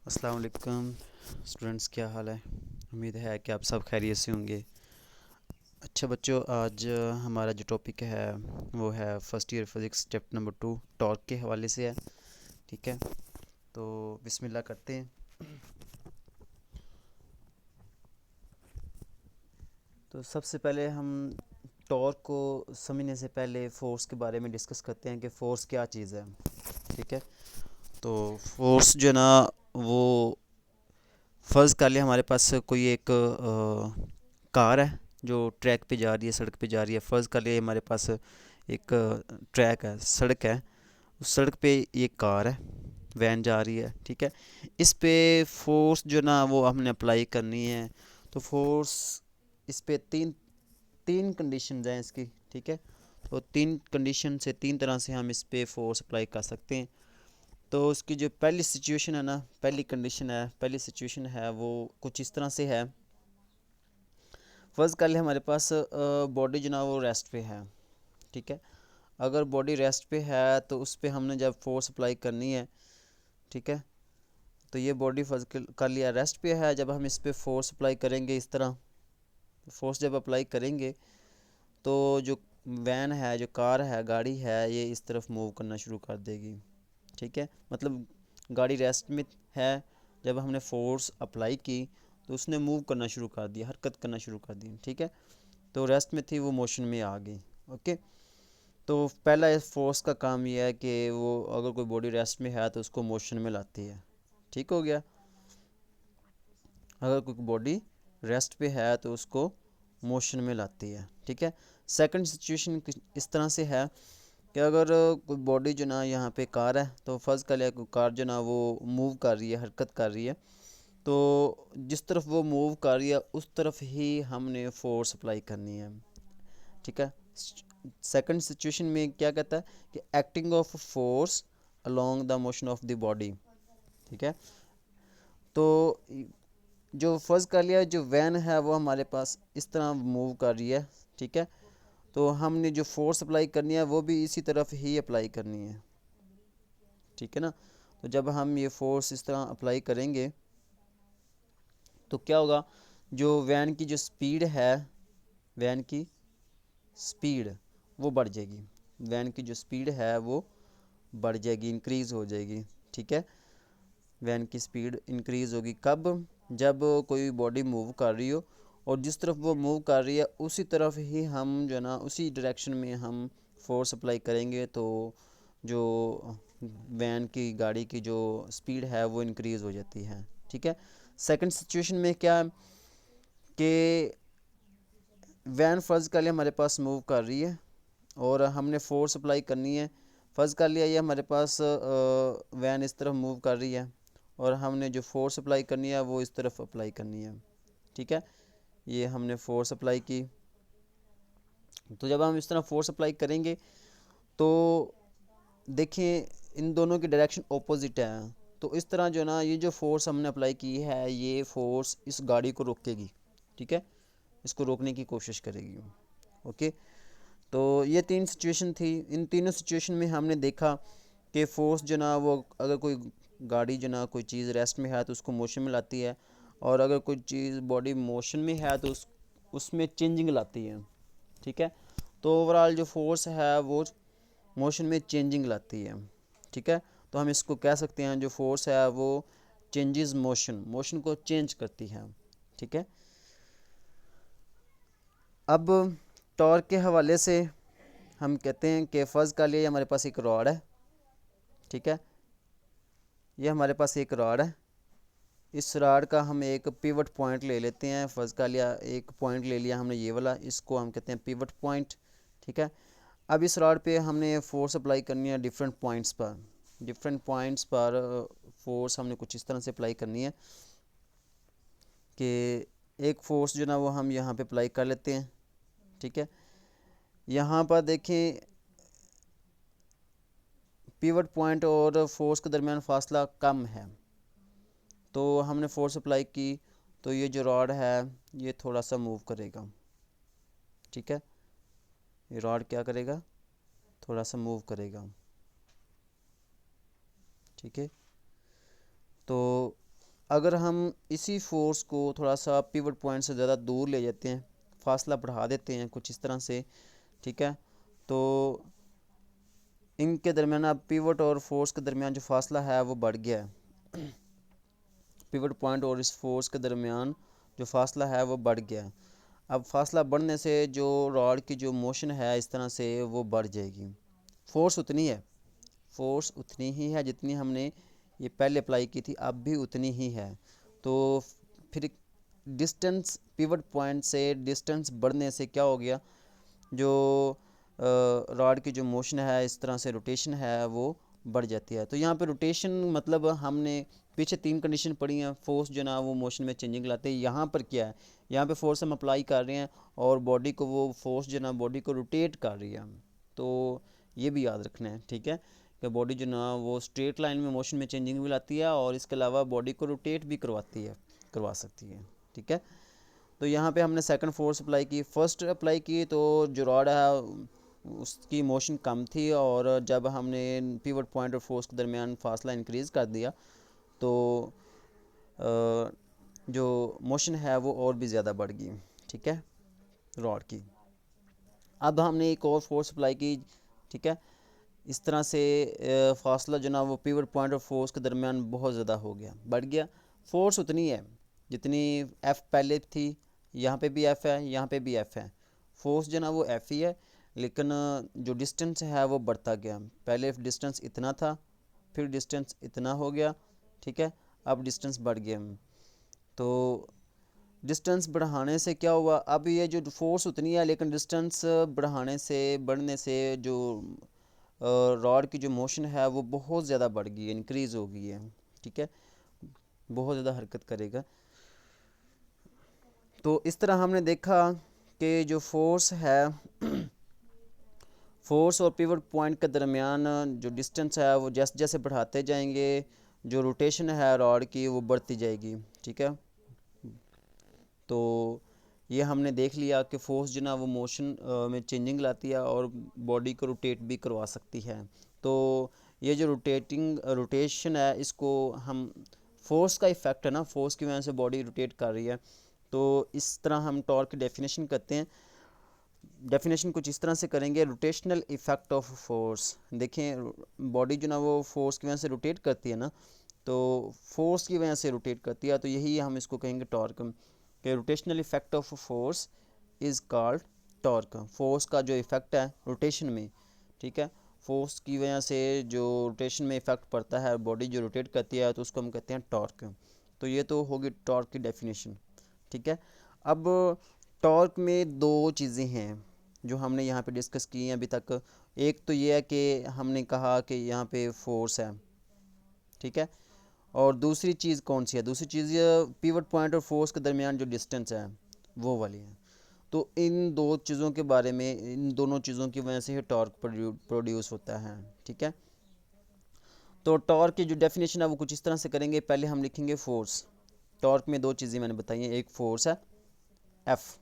अस्सलाम वालेकुम स्टूडेंट्स, क्या हाल है। उम्मीद है कि आप सब खैरियत से होंगे। अच्छा बच्चों, आज हमारा जो टॉपिक है वो है first year physics step number 2 torque के हवाले से है। ठीक है, तो बिस्मिल्लाह करते हैं। तो सबसे पहले हम टॉर्क को समझने से पहले फ़ोर्स के बारे में डिस्कस करते हैं कि फ़ोर्स क्या चीज़ है। ठीक है, तो फोर्स जो है ना, वो फ़र्ज़ कर लिया हमारे पास कोई एक कार है जो ट्रैक पे जा रही है, सड़क पे जा रही है। फ़र्ज़ कर लिया हमारे पास एक ट्रैक है, सड़क है। उस सड़क पे ये कार है, वैन जा रही है। ठीक है, इस पे फोर्स जो ना वो हमने अप्लाई करनी है। तो फोर्स इस पे तीन तीन कंडीशन हैं इसकी। ठीक है, तो तीन कंडीशन से तीन तरह से हम इस पे फोर्स अप्लाई कर सकते हैं। तो उसकी जो पहली सिचुएशन है ना, पहली कंडीशन है, पहली सिचुएशन है वो कुछ इस तरह से है। फर्स्ट कर ले हमारे पास बॉडी जो ना वो रेस्ट पे है। ठीक है, अगर बॉडी रेस्ट पे है तो उस पे हमने जब फोर्स अप्लाई करनी है, ठीक है, तो ये बॉडी फर्स्ट कर लिया रेस्ट पे है। जब हम इस पे फोर्स अप्लाई करेंगे, इस तरह फोर्स जब अप्लाई करेंगे तो जो वैन है, जो कार है, गाड़ी है, ये इस तरफ मूव करना शुरू कर देगी। ठीक है, मतलब गाड़ी रेस्ट में है, जब हमने फोर्स अप्लाई की तो उसने मूव करना शुरू कर दिया, हरकत करना शुरू कर दी। ठीक है, तो रेस्ट में थी वो मोशन में आ गई। ओके, तो पहला इस फोर्स का काम यह है कि वो अगर कोई बॉडी रेस्ट में है तो उसको मोशन में लाती है। ठीक हो गया, अगर कोई बॉडी रेस्ट पे है तो उसको मोशन में लाती है। ठीक है, सेकंड सिचुएशन इस तरह से है कि अगर कोई बॉडी जो ना, यहाँ पे कार है, तो फर्ज कर लिया कोई कार जो ना वो मूव कर रही है, हरकत कर रही है, तो जिस तरफ वो मूव कर रही है उस तरफ ही हमने फोर्स अप्लाई करनी है। ठीक है, सेकंड सिचुएशन में क्या कहता है कि acting of force along the motion of the body. ठीक है, तो जो फर्ज कर लिया, जो वैन है वो हमारे पास इस तरह मूव कर रही है। ठीक है, तो हमने जो फोर्स अप्लाई करनी है वो भी इसी तरफ ही अप्लाई करनी है। ठीक है ना, तो जब हम ये फोर्स इस तरह अप्लाई करेंगे तो क्या होगा, जो वैन की जो स्पीड है, वैन की स्पीड वो बढ़ जाएगी। वैन की जो स्पीड है वो बढ़ जाएगी, इंक्रीज़ हो जाएगी। ठीक है, वैन की स्पीड इंक्रीज़ होगी कब, जब कोई बॉडी मूव कर रही हो और जिस तरफ वो मूव कर रही है उसी तरफ ही हम जो ना, उसी डायरेक्शन में हम फोर्स अप्लाई करेंगे तो जो वैन की, गाड़ी की जो स्पीड है वो इंक्रीज़ हो जाती है। ठीक है, सेकंड सिचुएशन में क्या है कि वैन फ़र्ज़ कर लिया हमारे पास मूव कर रही है और हमने फोर्स अप्लाई करनी है। फ़र्ज़ कर लिया ये हमारे पास वैन इस तरफ मूव कर रही है और हमने जो फोर्स अप्लाई करनी है वो इस तरफ अप्लाई करनी है। ठीक है, ये हमने फोर्स अप्लाई की, तो जब हम इस तरह फोर्स अप्लाई करेंगे तो देखिए इन दोनों की डायरेक्शन ओपोजिट है। तो इस तरह जो ना, ये जो फोर्स हमने अप्लाई की है ये फोर्स इस गाड़ी को रोकेगी। ठीक है, इसको रोकने की कोशिश करेगी। ओके, तो ये तीन सिचुएशन थी। इन तीनों सिचुएशन में हमने देखा कि फोर्स जो ना वो, अगर कोई गाड़ी जो ना, कोई चीज़ रेस्ट में है तो उसको मोशन में लाती है, और अगर कोई चीज़ बॉडी मोशन में है तो उसमें चेंजिंग लाती है। ठीक है, तो ओवरऑल जो फोर्स है वो मोशन में चेंजिंग लाती है। ठीक है, तो हम इसको कह सकते हैं जो फोर्स है वो चेंजेस मोशन, मोशन को चेंज करती है। ठीक है, अब टॉर्क के हवाले से हम कहते हैं कि फ़र्ज़ का लिए हमारे पास एक रॉड है। ठीक है, ये हमारे पास एक रॉड है, इस रॉड का हम एक पिवट पॉइंट ले लेते हैं। फ़र्ज़ का लिया एक पॉइंट ले लिया हमने, ये वाला, इसको हम कहते हैं पिवट पॉइंट। ठीक है, अब इस रॉड पे हमने फोर्स अप्लाई करनी है डिफरेंट पॉइंट्स पर। डिफरेंट पॉइंट्स पर फोर्स हमने कुछ इस तरह से अप्लाई करनी है कि एक फ़ोर्स जो ना वो हम यहाँ पे अप्लाई कर लेते हैं। ठीक है, यहाँ पर देखें पिवट पॉइंट और फोर्स के दरमियान फासला कम है, तो हमने फोर्स अप्लाई की तो ये जो रॉड है ये थोड़ा सा मूव करेगा। ठीक है, ये रॉड क्या करेगा, थोड़ा सा मूव करेगा। ठीक है, तो अगर हम इसी फोर्स को थोड़ा सा पिवट पॉइंट से ज़्यादा दूर ले जाते हैं, फासला बढ़ा देते हैं कुछ इस तरह से, ठीक है, तो इनके दरमियान अब पिवट और फोर्स के दरमियान जो फासला है वो बढ़ गया है। पिवट पॉइंट और इस फोर्स के दरमियान जो फासला है वो बढ़ गया है। अब फासला बढ़ने से जो रॉड की जो मोशन है इस तरह से वो बढ़ जाएगी। फोर्स उतनी है, फोर्स उतनी ही है जितनी हमने ये पहले अप्लाई की थी, अब भी उतनी ही है। तो फिर डिस्टेंस, पिवट पॉइंट से डिस्टेंस बढ़ने से क्या हो गया, जो रॉड की जो मोशन है इस तरह से रोटेशन है वो बढ़ जाती है। तो यहाँ पे रोटेशन मतलब हमने पीछे 3 कंडीशन पढ़ी हैं, फोर्स जो ना वो मोशन में चेंजिंग लाते हैं। यहाँ पर क्या है, यहाँ पे फोर्स हम अप्लाई कर रहे हैं और बॉडी को वो फोर्स जो ना बॉडी को रोटेट कर रही है। तो ये भी याद रखना है, ठीक है, कि बॉडी जो ना वो स्ट्रेट लाइन में मोशन में चेंजिंग भी लाती है और इसके अलावा बॉडी को रोटेट भी करवा सकती है, ठीक है। तो यहाँ पे हमने सेकंड फोर्स अप्लाई की, फर्स्ट अप्लाई की तो जो रॉड है उसकी मोशन कम थी, और जब हमने पिवट पॉइंट और फोर्स के दरमियान फासला इंक्रीज़ कर दिया तो जो मोशन है वो और भी ज़्यादा बढ़ गई, ठीक है, रॉड की। अब हमने एक और फोर्स अप्लाई की, ठीक है, इस तरह से फासला जो ना वो पिवट पॉइंट और फोर्स के दरमियान बहुत ज़्यादा हो गया, बढ़ गया। फोर्स उतनी है जितनी एफ़ पहले थी, यहाँ पे भी एफ़ है, यहाँ पे भी एफ़ है, फोर्स जो ना वो एफ़ ही है, लेकिन जो डिस्टेंस है वो बढ़ता गया। पहले डिस्टेंस इतना था, फिर डिस्टेंस इतना हो गया, ठीक है, अब डिस्टेंस बढ़ गया। तो डिस्टेंस बढ़ाने से क्या हुआ, अब ये जो फोर्स उतनी है लेकिन डिस्टेंस बढ़ने से जो रॉड की जो मोशन है वो बहुत ज़्यादा बढ़ गई है, इंक्रीज़ हो गई है, ठीक है, बहुत ज़्यादा हरकत करेगा। तो इस तरह हमने देखा कि जो फोर्स है फोर्स और पिवट पॉइंट के दरमियान जो डिस्टेंस है वो जैसे जैसे बढ़ाते जाएंगे जो रोटेशन है रॉड की वो बढ़ती जाएगी, ठीक है। तो ये हमने देख लिया कि फोर्स जो ना वो मोशन में चेंजिंग लाती है और बॉडी को रोटेट भी करवा सकती है। तो ये जो रोटेशन है इसको हम, फोर्स का इफ़ेक्ट है ना, फोर्स की वजह से बॉडी रोटेट कर रही है, तो इस तरह हम टॉर्क की डेफिनेशन करते हैं। डेफिनेशन कुछ इस तरह से करेंगे, रोटेशनल इफ़ेक्ट ऑफ फोर्स। देखें बॉडी जो ना वो फोर्स की वजह से रोटेट करती है ना, तो फोर्स की वजह से रोटेट करती है, तो यही हम इसको कहेंगे टॉर्क, कि rotational effect of force is called torque. Force का जो इफ़ेक्ट है रोटेशन में, ठीक है, फोर्स की वजह से जो रोटेशन में इफ़ेक्ट पड़ता है, बॉडी जो रोटेट करती है, तो उसको हम कहते हैं टॉर्क। तो ये तो होगी टॉर्क की डेफिनेशन, ठीक है। अब टॉर्क में दो चीज़ें हैं जो हमने यहाँ पे डिस्कस की हैं अभी तक। एक तो ये है कि हमने कहा कि यहाँ पे फोर्स है, ठीक है, और दूसरी चीज़ कौन सी है, दूसरी चीज़ पिवट पॉइंट और फोर्स के दरमियान जो डिस्टेंस है वो वाली है। तो इन दो चीज़ों के बारे में, इन दोनों चीज़ों की वजह से ही टॉर्क प्रोड्यूस होता है, ठीक है। तो टॉर्क की जो डेफिनेशन है वो कुछ इस तरह से करेंगे, पहले हम लिखेंगे फोर्स। टॉर्क में दो चीज़ें मैंने बताई हैं, एक फोर्स है एफ़,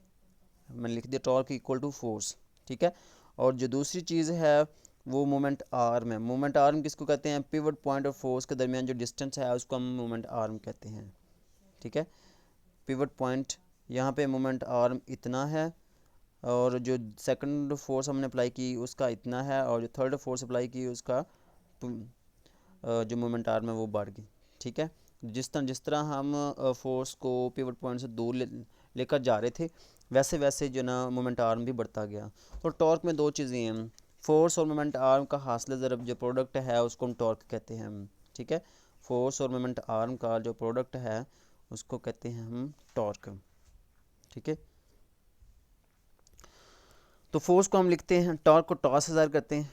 मैंने लिख दिया टॉर्क इक्वल टू फोर्स, ठीक है, और जो दूसरी चीज़ है वो मोमेंट आर्म है। मोमेंट आर्म किसको कहते हैं, पिवट पॉइंट और फोर्स के दरमियान जो डिस्टेंस है उसको हम मोमेंट आर्म कहते हैं, ठीक है। पिवट पॉइंट यहाँ पे मोमेंट आर्म इतना है, और जो सेकंड फोर्स हमने अप्लाई की उसका इतना है, और जो थर्ड फोर्स अप्लाई की उसका जो मोमेंट आर्म है वो बढ़ गई, ठीक है। जिस तरह हम फोर्स को पिवट पॉइंट से दूर लेकर जा रहे थे, वैसे वैसे जो ना मोमेंट आर्म भी बढ़ता गया। तो टॉर्क में दो चीज़ें हैं, फोर्स और मोमेंट आर्म का हासिल ज़रब जो प्रोडक्ट है उसको हम टॉर्क कहते हैं, ठीक है। फोर्स और मोमेंट आर्म का जो प्रोडक्ट है उसको कहते हैं हम टॉर्क, ठीक है। तो फोर्स को हम लिखते हैं, टॉर्क को टॉ से ज़ाहिर करते हैं,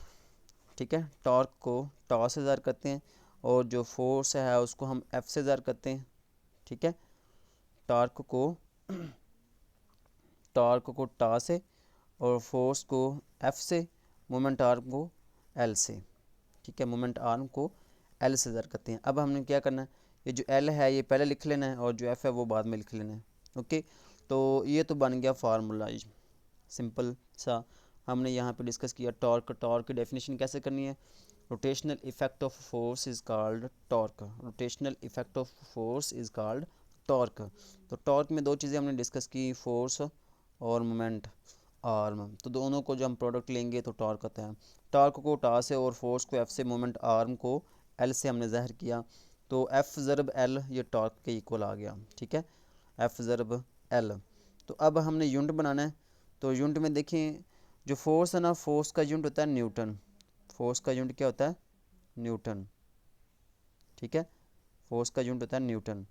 ठीक है, टॉर्क को टॉ से ज़ाहिर करते हैं, और जो फोर्स है उसको हम एफ से ज़ाहिर करते हैं, ठीक है। टॉर्क को टा से, और फोर्स को एफ से, मोमेंट आर्म को एल से, ठीक है, मोमेंट आर्म को एल से ज़ाहिर करते हैं। अब हमने क्या करना है, ये जो एल है ये पहले लिख लेना है और जो एफ है वो बाद में लिख लेना है, ओके। तो ये तो बन गया फार्मूला सिंपल सा, हमने यहाँ पे डिस्कस किया टॉर्क की डेफिनेशन कैसे करनी है। Rotational effect of force is called torque. Rotational effect of force is called torque. तो टॉर्क में दो चीज़ें हमने डिस्कस की, फोर्स और मोमेंट आर्म। तो दोनों को जो हम प्रोडक्ट लेंगे तो टॉर्क आता है। टॉर्क को टा से और फोर्स को एफ से, मोमेंट आर्म को एल से हमने ज़ाहिर किया, तो एफ ज़रब एल ये टॉर्क के इक्वल आ गया। ठीक है, एफ ज़रब एल। तो अब हमने यूनिट बनाना है। तो यूनिट में देखें, जो फोर्स है ना, फोर्स का यूनिट होता है न्यूटन। फोर्स का यूनिट क्या होता है? न्यूटन। ठीक है, फोर्स का यूनिट होता है न्यूटन।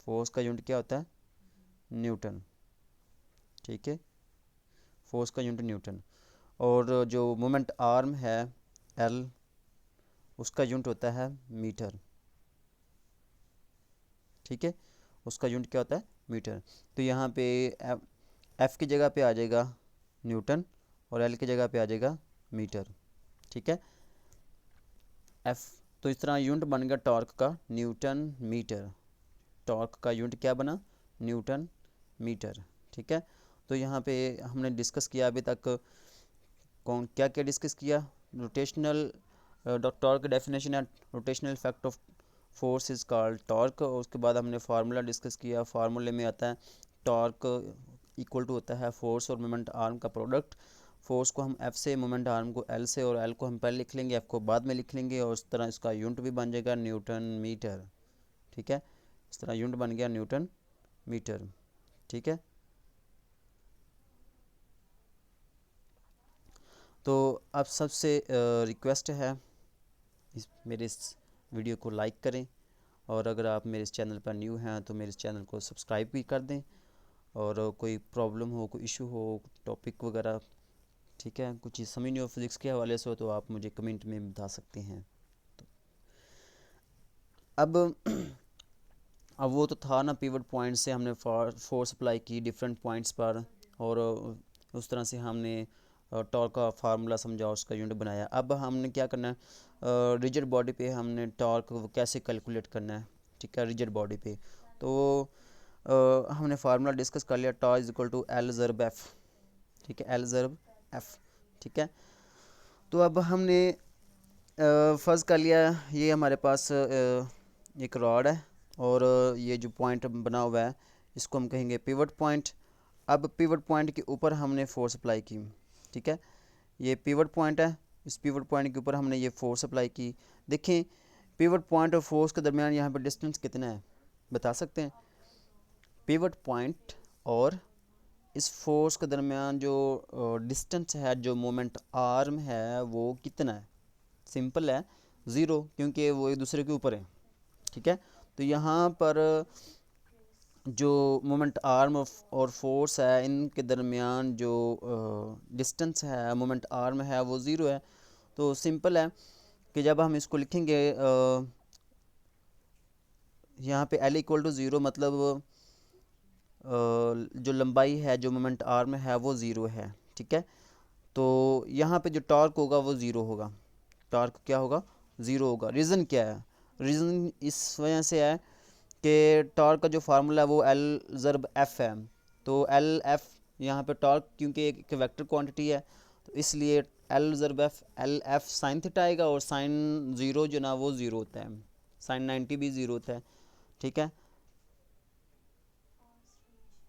फोर्स का यूनिट क्या होता है? न्यूटन। ठीक है, फोर्स का यूनिट न्यूटन। और जो मोमेंट आर्म है एल, उसका यूनिट होता है मीटर। ठीक है, उसका यूनिट क्या होता है? मीटर। तो यहाँ पे एफ की जगह पे आ जाएगा न्यूटन और एल की जगह पे आ जाएगा मीटर। ठीक है, एफ। तो इस तरह यूनिट बन गया टॉर्क का न्यूटन मीटर। टॉर्क का यूनिट क्या बना? Newton metre. ठीक है, तो यहाँ पे हमने डिस्कस किया अभी तक, कौन क्या क्या डिस्कस किया? रोटेशनल टॉर्क डेफिनेशन है, rotational effect of force is called torque. और उसके बाद हमने फार्मूला डिस्कस किया। फार्मूले में आता है टॉर्क इक्वल टू होता है फोर्स और मोमेंट आर्म का प्रोडक्ट। फोर्स को हम एफ से, मोमेंट आर्म को एल से, और एल को हम पहले लिख लेंगे, एफ को बाद में लिख लेंगे, और इस तरह इसका यूनिट भी बन जाएगा न्यूटन मीटर। ठीक है, इस तरह यूनिट बन गया न्यूटन मीटर। ठीक है, तो अब सबसे रिक्वेस्ट है, मेरे इस वीडियो को लाइक करें, और अगर आप मेरे इस चैनल पर न्यू हैं तो मेरे इस चैनल को सब्सक्राइब भी कर दें। और कोई प्रॉब्लम हो, कोई इशू हो, टॉपिक वगैरह, ठीक है, कुछ चीज़ समझ नहीं हो फिज़िक्स के हवाले से हो, तो आप मुझे कमेंट में बता सकते हैं। तो अब अब वो तो था ना, पिवट पॉइंट से हमने फोर्स अप्लाई की डिफरेंट पॉइंट्स पर, और उस तरह से हमने टॉर्क का फार्मूला समझा, उसका यूनिट बनाया। अब हमने क्या करना है, रिजिड बॉडी पे हमने टॉर्क कैसे कैलकुलेट करना है। ठीक है, रिजिड बॉडी पे तो हमने फार्मूला डिस्कस कर लिया, tau is equal to L ज़रब एफ। ठीक है, एल ज़रब एफ। ठीक है, तो अब हमने फ़र्ज़ कर लिया, ये हमारे पास एक रॉड है, और ये जो पॉइंट बना हुआ है इसको हम कहेंगे पिवट पॉइंट। अब पिवट पॉइंट के ऊपर हमने फोर्स अप्लाई की। ठीक है, ये पिवट पॉइंट है, इस पिवट पॉइंट के ऊपर हमने ये फोर्स अप्लाई की। देखें, पिवट पॉइंट और फोर्स के दरमियान यहाँ पर डिस्टेंस कितना है, बता सकते हैं? पिवट पॉइंट और इस फोर्स के दरमियान जो डिस्टेंस है, जो मोमेंट आर्म है, वो कितना है? सिंपल है, ज़ीरो, क्योंकि वो एक दूसरे के ऊपर है। ठीक है, तो यहाँ पर जो मोमेंट आर्म और फोर्स है, इनके दरमियान जो डिस्टेंस है, मोमेंट आर्म है, वो ज़ीरो है। तो सिंपल है कि जब हम इसको लिखेंगे, यहाँ पे एल इक्वल टू ज़ीरो, मतलब जो लंबाई है, जो मोमेंट आर्म है, वो ज़ीरो है। ठीक है, तो यहाँ पे जो टॉर्क होगा वो ज़ीरो होगा। टॉर्क क्या होगा? ज़ीरो होगा। रीज़न क्या है? रीज़न इस वजह से है कि टॉर्क का जो फार्मूला है वो एल ज़रब एफ़ है। तो एल एफ़ यहाँ पे टॉर्क क्योंकि एक वेक्टर क्वांटिटी है, तो इसलिए एल ज़रब F, L F sine theta आएगा, और साइन ज़ीरो जो ना वो ज़ीरो होता है, साइन 90 भी ज़ीरो होता है। ठीक है,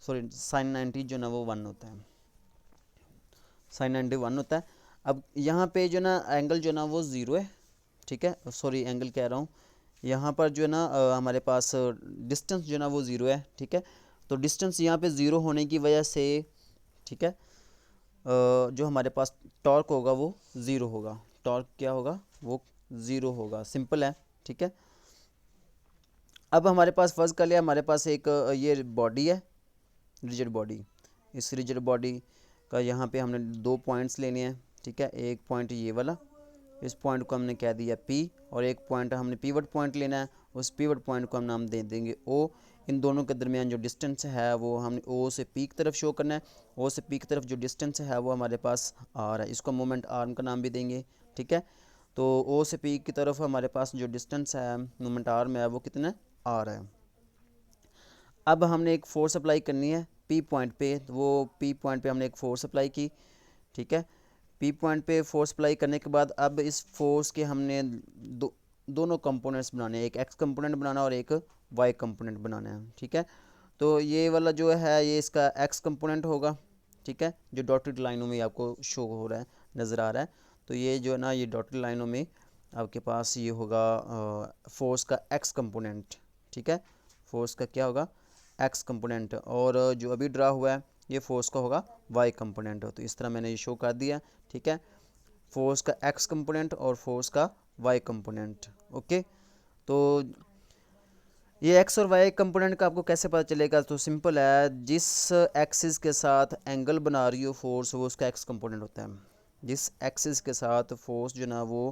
सॉरी, साइन 90 जो ना वो 1 होता है, साइन 90 1 होता है। अब यहाँ पे जो ना एंगल जो ना वो ज़ीरो है। ठीक है, सॉरी, एंगल कह रहा हूँ, यहाँ पर जो है ना हमारे पास डिस्टेंस जो ना वो ज़ीरो है। ठीक है, तो डिस्टेंस यहाँ पे ज़ीरो होने की वजह से, ठीक है, जो हमारे पास टॉर्क होगा वो ज़ीरो होगा। टॉर्क क्या होगा? वो ज़ीरो होगा। सिंपल है। ठीक है, अब हमारे पास फर्ज कर लिया, हमारे पास एक ये बॉडी है, रिजिड बॉडी। इस रिजिड बॉडी का यहाँ पे हमने दो पॉइंट्स लेने हैं। ठीक है, एक पॉइंट ये वाला, इस पॉइंट को हमने कह दिया P, और एक पॉइंट हमने पिवट पॉइंट लेना है, उस पिवट पॉइंट को हम नाम दे देंगे O। इन दोनों के दरमियान जो डिस्टेंस है वो हमने O से P की तरफ शो करना है। O से P की तरफ जो डिस्टेंस है वो हमारे पास R है, इसको मोमेंट आर्म का नाम भी देंगे। ठीक है, तो O से P की तरफ हमारे पास जो डिस्टेंस है, मोमेंट आर्म है, वो कितना R है। अब हमने एक फोर्स अप्लाई करनी है P पॉइंट पे, तो वो P पॉइंट पे हमने एक फोर्स अप्लाई की। ठीक है, पी पॉइंट पे फोर्स अप्लाई करने के बाद अब इस फोर्स के हमने दोनों कंपोनेंट्स बनाने हैं, एक एक्स कंपोनेंट बनाना और एक वाई कंपोनेंट बनाना है, ठीक है। तो ये वाला जो है ये इसका एक्स कंपोनेंट होगा, ठीक है, जो डॉटेड लाइनों में आपको शो हो रहा है, नज़र आ रहा है। तो ये जो है ना, ये डॉटेड लाइनों में आपके पास ये होगा फोर्स का एक्स कंपोनेंट, ठीक है, फोर्स का क्या होगा, एक्स कंपोनेंट। और जो अभी ड्रा हुआ है ये फोर्स का होगा वाई कंपोनेंट। तो इस तरह मैंने ये शो कर दिया, ठीक है, फोर्स का एक्स कंपोनेंट और फोर्स का वाई कंपोनेंट। ओके, तो ये एक्स और वाई कंपोनेंट का आपको कैसे पता चलेगा, तो सिंपल है, जिस एक्सिस के साथ एंगल बना रही हो फोर्स वो उसका एक्स कंपोनेंट होता है। जिस एक्सिस के साथ फोर्स जो ना वो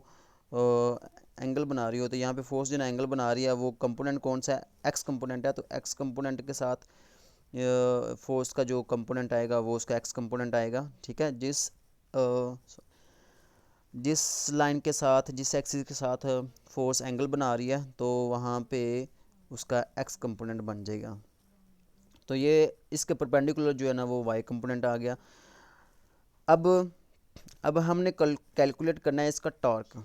एंगल बना रही हो, तो यहाँ पे फोर्स जो ना एंगल बना रही है वो कंपोनेंट कौन सा है, एक्स कंपोनेंट है। तो एक्स कंपोनेंट के साथ फोर्स का जो कंपोनेंट आएगा वो उसका एक्स कंपोनेंट आएगा, ठीक है। जिस लाइन के साथ, जिस एक्सिस के साथ फोर्स एंगल बना रही है तो वहाँ पे उसका एक्स कंपोनेंट बन जाएगा। तो ये इसके परपेंडिकुलर जो है ना वो वाई कंपोनेंट आ गया। अब हमने कैलकुलेट करना है इसका टॉर्क,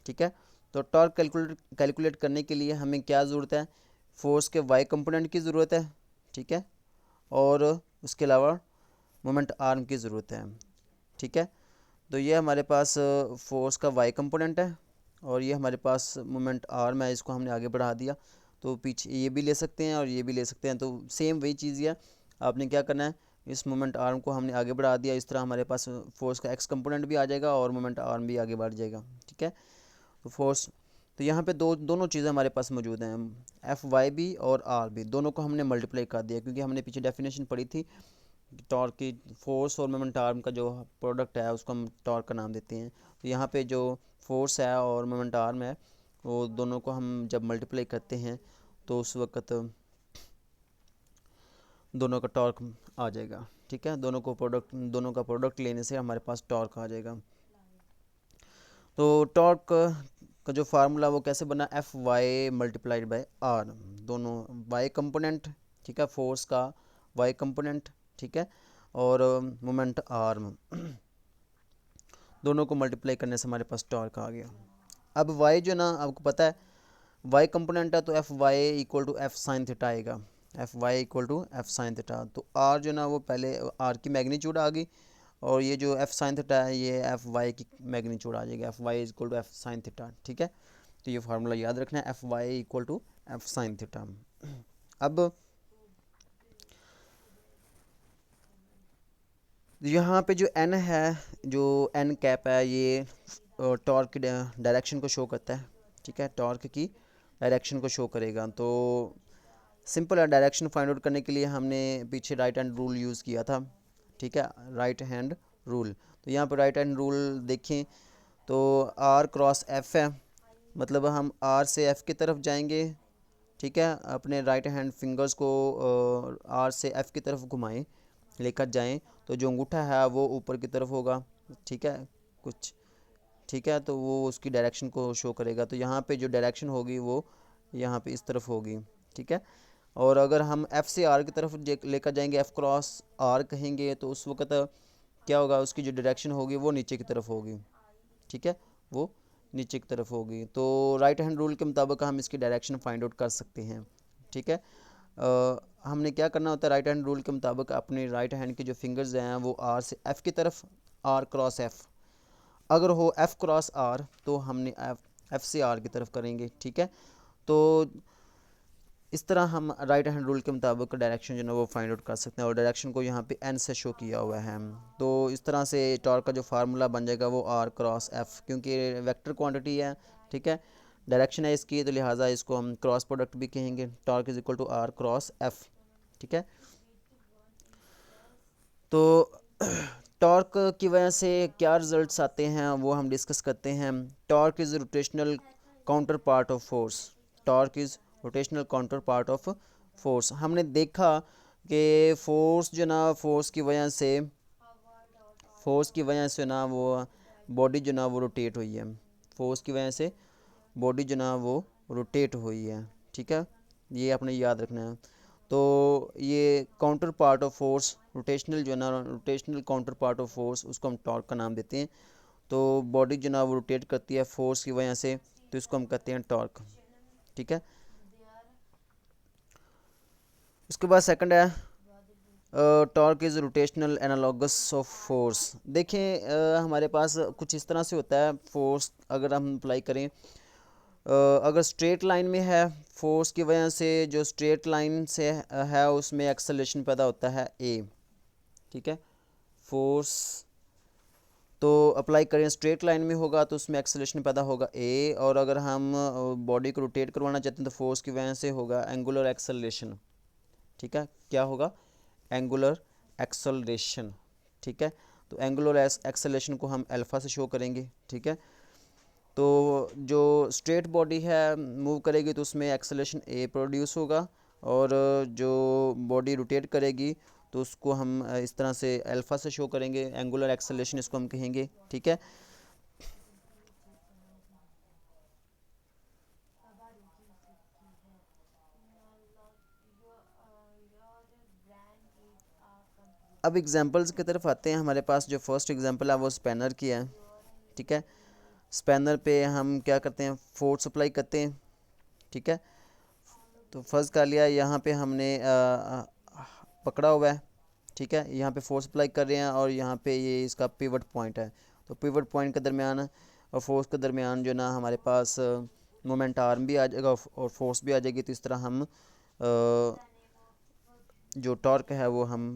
ठीक है। तो टॉर्क कैलकुलेट करने के लिए हमें क्या ज़रूरत है, फोर्स के वाई कंपोनेंट की ज़रूरत है, ठीक है, और उसके अलावा मोमेंट आर्म की ज़रूरत है, ठीक है। तो ये हमारे पास फोर्स का वाई कंपोनेंट है और ये हमारे पास मोमेंट आर्म है, इसको हमने आगे बढ़ा दिया। तो पीछे ये भी ले सकते हैं और ये भी ले सकते हैं, तो सेम वही चीज़ है। आपने क्या करना है, इस मोमेंट आर्म को हमने आगे बढ़ा दिया, इस तरह हमारे पास फोर्स का एक्स कंपोनेंट भी आ जाएगा और मोमेंट आर्म भी आगे बढ़ जाएगा, ठीक है। तो फोर्स, तो यहाँ पे दोनों चीज़ें हमारे पास मौजूद हैं, एफ वाई भी और आर भी, दोनों को हमने मल्टीप्लाई कर दिया, क्योंकि हमने पीछे डेफिनेशन पढ़ी थी टॉर्क की, फोर्स और मोमेंट आर्म का जो प्रोडक्ट है उसको हम टॉर्क का नाम देते हैं। तो यहाँ पे जो फोर्स है और मोमेंट आर्म है वो दोनों को हम जब मल्टीप्लाई करते हैं तो उस वक्त दोनों का टॉर्क आ जाएगा, ठीक है। दोनों का प्रोडक्ट लेने से हमारे पास टॉर्क आ जाएगा। तो टॉर्क का जो फार्मूला वो कैसे बना, F Y multiplied by R, दोनों वाई कंपोनेंट, ठीक है, फोर्स का वाई कंपोनेंट, ठीक है, और मोमेंट आर्म, दोनों को मल्टीप्लाई करने से हमारे पास टॉर्क आ गया। अब वाई जो ना आपको पता है वाई कंपोनेंट है, तो F Y equal to F sine theta आएगा, F Y equal to F sine theta. तो आर जो ना वो पहले आर की मैग्नीट्यूड आ गई और ये जो एफ साइन थीटा है ये एफ वाई की मैग्नीट्यूड आ जाएगी, F Y equal to F sine theta, ठीक है। तो ये फार्मूला याद रखना है, F Y equal to F sine theta. अब यहाँ पे जो एन है, जो एन कैप है, ये टॉर्क की डायरेक्शन को शो करता है, ठीक है, टॉर्क की डायरेक्शन को शो करेगा। तो सिंपल है, डायरेक्शन फाइंड आउट करने के लिए हमने पीछे राइट हैंड रूल यूज़ किया था, ठीक है, राइट हैंड रूल। तो यहाँ पर राइट हैंड रूल देखें तो आर क्रॉस एफ है, मतलब हम आर से एफ की तरफ जाएंगे, ठीक है, अपने राइट हैंड फिंगर्स को आर से एफ की तरफ घुमाएं, लेकर जाएं, तो जो अंगूठा है वो ऊपर की तरफ होगा, ठीक है, कुछ, ठीक है, तो वो उसकी डायरेक्शन को शो करेगा। तो यहाँ पे जो डायरेक्शन होगी वो यहाँ पे इस तरफ होगी, ठीक है। और अगर हम एफ़ से आर की तरफ लेकर जाएंगे, एफ़ क्रॉस आर कहेंगे, तो उस वक्त क्या होगा, उसकी जो डायरेक्शन होगी वो नीचे की तरफ होगी, ठीक है, वो नीचे की तरफ होगी। तो राइट हैंड रूल के मुताबिक हम इसकी डायरेक्शन फाइंड आउट कर सकते हैं, ठीक है। हमने क्या करना होता है, राइट हैंड रूल के मुताबिक अपने राइट हैंड के जो फिंगर्स हैं वो आर से एफ़ की तरफ, आर क्रॉस एफ़, अगर हो एफ़ क्रॉस आर तो हमने एफ़ से आर की तरफ करेंगे, ठीक है। तो इस तरह हम राइट हैंड रूल के मुताबिक डायरेक्शन जो है वो फाइंड आउट कर सकते हैं और डायरेक्शन को यहाँ पे एन से शो किया हुआ है। तो इस तरह से टॉर्क का जो फार्मूला बन जाएगा वो आर क्रॉस एफ़, क्योंकि वेक्टर क्वांटिटी है, ठीक है, डायरेक्शन है इसकी, तो लिहाजा इसको हम क्रॉस प्रोडक्ट भी कहेंगे, torque is equal to R cross F, ठीक है। तो टॉर्क की वजह से क्या रिजल्ट्स आते हैं वो हम डिस्कस करते हैं। Torque is rotational counter part of force, torque is rotational counter part of force. हमने देखा कि फोर्स जो ना, फोर्स की वजह से ना वो बॉडी जो ना वो रोटेट हुई है, फोर्स की वजह से बॉडी जो ना वो रोटेट हुई है, ठीक है, ये आपने याद रखना है। तो ये counter part of force, rotational जो है ना, rotational counter part of force, उसको हम टॉर्क का नाम देते हैं। तो बॉडी जो ना वो रोटेट करती है फोर्स की वजह से, तो इसको हम कहते हैं टॉर्क। ठीक है। इसके बाद सेकंड है torque is rotational analogous of force. देखें हमारे पास कुछ इस तरह से होता है फोर्स, अगर हम अप्लाई करें अगर स्ट्रेट लाइन में है, फोर्स की वजह से जो स्ट्रेट लाइन से है उसमें एक्सेलरेशन पैदा होता है ए। ठीक है। फोर्स तो अप्लाई करें स्ट्रेट लाइन में होगा तो उसमें एक्सेलरेशन पैदा होगा ए, और अगर हम बॉडी को रोटेट करवाना चाहते हैं तो फोर्स की वजह से होगा एंगुलर एक्सेलरेशन। ठीक है। क्या होगा? Angular acceleration. ठीक है। तो एंगुलर एक्सेलरेशन को हम अल्फा से शो करेंगे। ठीक है। तो जो स्ट्रेट बॉडी है मूव करेगी तो उसमें एक्सेलरेशन ए प्रोड्यूस होगा, और जो बॉडी रोटेट करेगी तो उसको हम इस तरह से अल्फा से शो करेंगे, एंगुलर एक्सेलरेशन इसको हम कहेंगे। ठीक है। अब एग्जांपल्स की तरफ आते हैं। हमारे पास जो फर्स्ट एग्जांपल है वो स्पैनर की है। ठीक है। स्पैनर पे हम क्या करते हैं? फोर्स अप्लाई करते हैं। ठीक है। तो फर्स्ट कर लिया, यहाँ पे हमने पकड़ा हुआ है। ठीक है। यहाँ पे फोर्स अप्लाई कर रहे हैं और यहाँ पे ये इसका पिवट पॉइंट है। तो पिवट पॉइंट के दरमियान और फोर्स के दरमियान जो ना हमारे पास मोमेंट आर्म भी आ जाएगा और फोर्स भी आ जाएगी। तो इस तरह हम जो टॉर्क है वो हम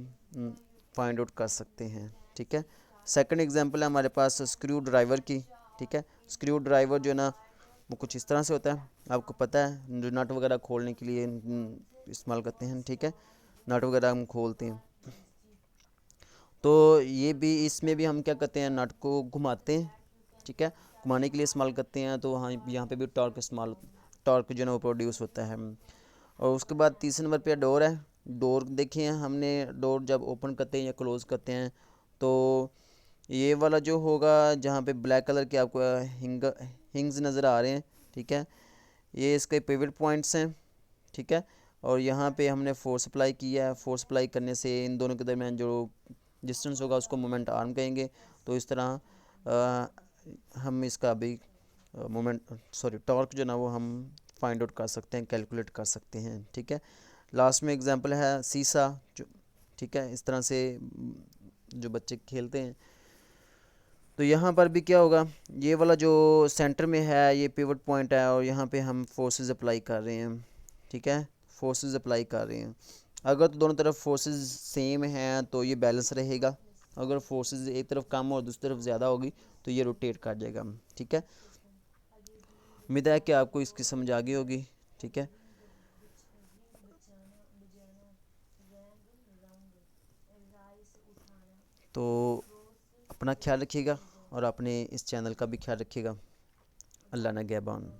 फाइंड आउट कर सकते हैं। ठीक है। सेकंड एग्जांपल है हमारे पास स्क्रू ड्राइवर की। ठीक है। स्क्रू ड्राइवर जो है ना वो कुछ इस तरह से होता है, आपको पता है, जो नट वगैरह खोलने के लिए इस्तेमाल करते हैं। ठीक है। नट वगैरह हम खोलते हैं। तो ये भी, इसमें भी हम क्या करते हैं? नट को घुमाते हैं। ठीक है। घुमाने के लिए इस्तेमाल करते हैं। तो हाँ, यहाँ पे भी टॉर्क जो है ना वो प्रोड्यूस होता है। और उसके बाद तीसरे नंबर पे डोर है। डोर देखिए, हमने डोर जब ओपन करते हैं या क्लोज़ करते हैं तो ये वाला जो होगा, जहाँ पे ब्लैक कलर के आपको हिंग्स नज़र आ रहे हैं। ठीक है। ये इसके पिवट पॉइंट्स हैं। ठीक है। और यहाँ पे हमने फोर्स अप्लाई किया है। फोर्स अप्लाई करने से इन दोनों के दरमियान जो डिस्टेंस होगा उसको मोमेंट आर्म कहेंगे। तो इस तरह हम इसका अभी टॉर्क जो ना वो हम फाइंड आउट कर सकते हैं, कैलकुलेट कर सकते हैं। ठीक है। लास्ट में एग्जांपल है सीसा जो, ठीक है, इस तरह से जो बच्चे खेलते हैं। तो यहाँ पर भी क्या होगा, ये वाला जो सेंटर में है ये पिवट पॉइंट है और यहाँ पे हम फोर्सेस अप्लाई कर रहे हैं। ठीक है। फोर्सेस अप्लाई कर रहे हैं। अगर तो दोनों तरफ फोर्सेस सेम हैं तो ये बैलेंस रहेगा। अगर फोर्सेस एक तरफ कम और दूसरी तरफ ज़्यादा होगी तो ये रोटेट कर जाएगा। ठीक है। उम्मीद है कि आपको इसकी समझ आ गई होगी। ठीक है। तो अपना ख्याल रखिएगा और अपने इस चैनल का भी ख्याल रखिएगा। अल्लाह ने गैबान।